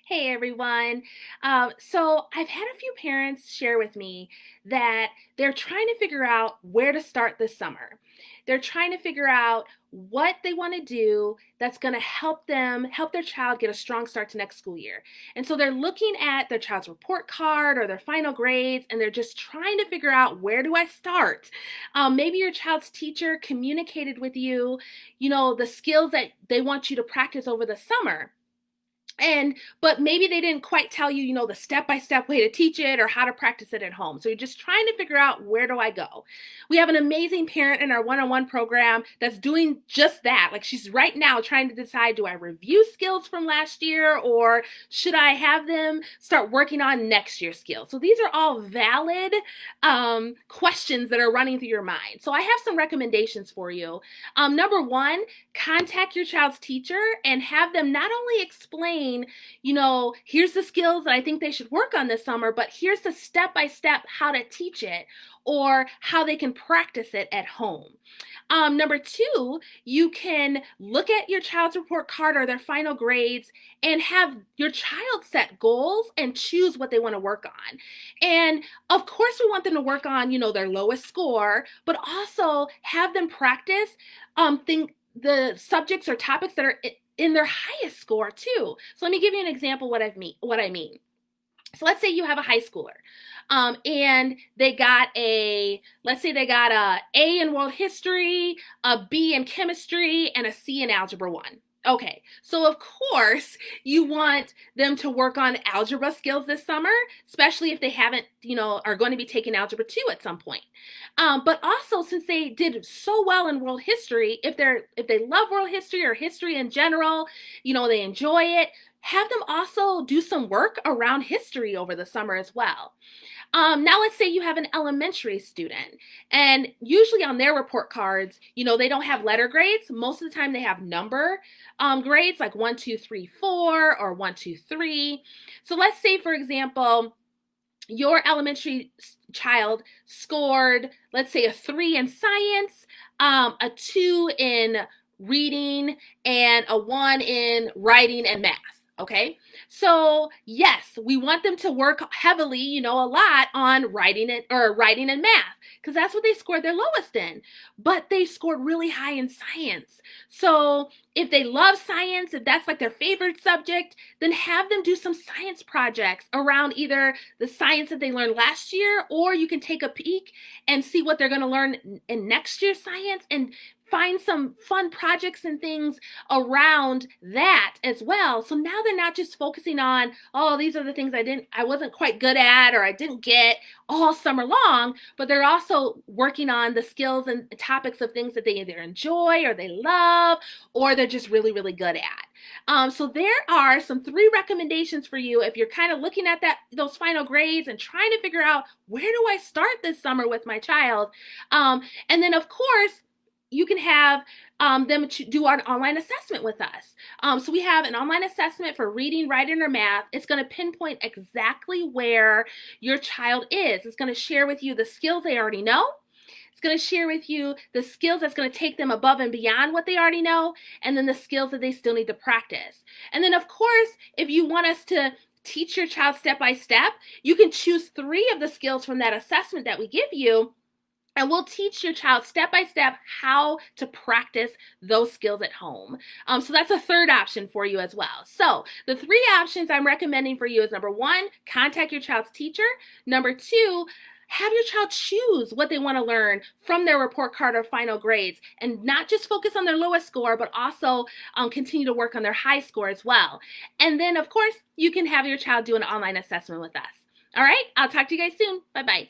Hey everyone. So I've had a few parents share with me that they're trying to figure out where to start this summer. They're trying to figure out what they want to do that's going to help their child get a strong start to next school year. And so they're looking at their child's report card or their final grades, and they're just trying to figure out, where do I start? Maybe your child's teacher communicated with you, the skills that they want you to practice over the summer, but maybe they didn't quite tell you, the step-by-step way to teach it or how to practice it at home. So you're just trying to figure out, where do I go? We have an amazing parent in our one-on-one program that's doing just that. Like, she's right now trying to decide, do I review skills from last year, or should I have them start working on next year's skills? So these are all valid questions that are running through your mind. So I have some recommendations for you. Number one, contact your child's teacher and have them not only explain, here's the skills that I think they should work on this summer, but here's the step-by-step how to teach it, or how they can practice it at home. Number two, you can look at your child's report card or their final grades and have your child set goals and choose what they want to work on. And of course, we want them to work on, their lowest score, but also have them practice the subjects or topics that are in their highest score too. So let me give you an example what I mean. So let's say you have a high schooler, and let's say they got a A in world history, a B in chemistry, and a C in algebra 1. Okay, so of course you want them to work on algebra skills this summer, especially if they haven't, are going to be taking algebra 2 at some point. But also, since they did so well in world history, if they love world history or history in general, they enjoy it, have them also do some work around history over the summer as well. Now let's say you have an elementary student, and usually on their report cards, they don't have letter grades. Most of the time they have number grades, like 1, 2, 3, 4, or 1, 2, 3. So let's say, for example, your elementary child scored, let's say, a 3 in science, a 2 in reading, and a 1 in writing and math. Okay, so yes, we want them to work heavily, a lot on writing and math, because that's what they scored their lowest in. But they scored really high in science. So if they love science, if that's like their favorite subject, then have them do some science projects around either the science that they learned last year, or you can take a peek and see what they're going to learn in next year's science, and find some fun projects and things around that as well. So now they're not just focusing on, oh, these are the things I wasn't quite good at, or I didn't get all summer long, but they're also working on the skills and topics of things that they either enjoy or they love, or they're just really, really good at. So there are some 3 recommendations for you if you're kind of looking at those final grades and trying to figure out, where do I start this summer with my child? And then, of course, you can have them do an online assessment with us. So we have an online assessment for reading, writing, or math. It's going to pinpoint exactly where your child is. It's going to share with you the skills they already know. It's going to share with you the skills that's going to take them above and beyond what they already know, and then the skills that they still need to practice. And then, of course, if you want us to teach your child step by step, you can choose 3 of the skills from that assessment that we give you, and we'll teach your child step by step how to practice those skills at home. So that's a 3rd option for you as well. So the 3 options I'm recommending for you is, number 1, contact your child's teacher. Number 2, have your child choose what they want to learn from their report card or final grades, and not just focus on their lowest score, but also continue to work on their high score as well. And then, of course, you can have your child do an online assessment with us. All right, I'll talk to you guys soon. Bye-bye.